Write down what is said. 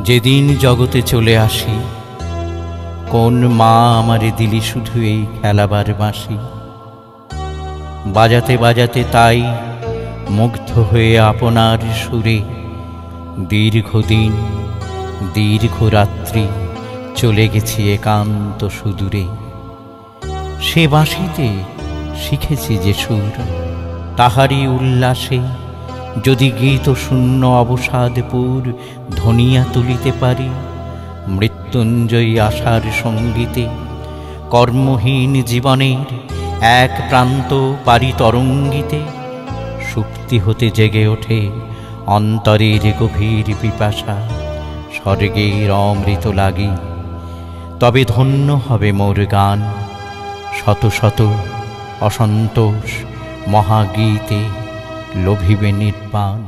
যেদিন জগতে চলে আসি, কোন মা আমারে দিলি শুধু এই খেলাবার বাঁশি। বাজাতে বাজাতে তাই মুগ্ধ হয়ে আপনার সুরে দীর্ঘদিন দীর্ঘ রাত্রি চলে গেছি একান্ত সুদূরে। সে বাঁশিতে শিখেছি যে সুর, তাহারই উল্লাসে যদি গীত শূন্য অবসাদপুর ধনিয়া তুলিতে পারি। মৃত্যুঞ্জয়ী আশার সঙ্গীতে কর্মহীন জীবনের এক প্রান্ত পারি তরঙ্গিতে। সুপ্তি হতে জেগে ওঠে অন্তরের গভীর পিপাসা, স্বর্গের অমৃত লাগি। তবে ধন্য হবে মোর গান, শত শত অসন্তোষ মহাগীতে লোভিবে নির্বাণ।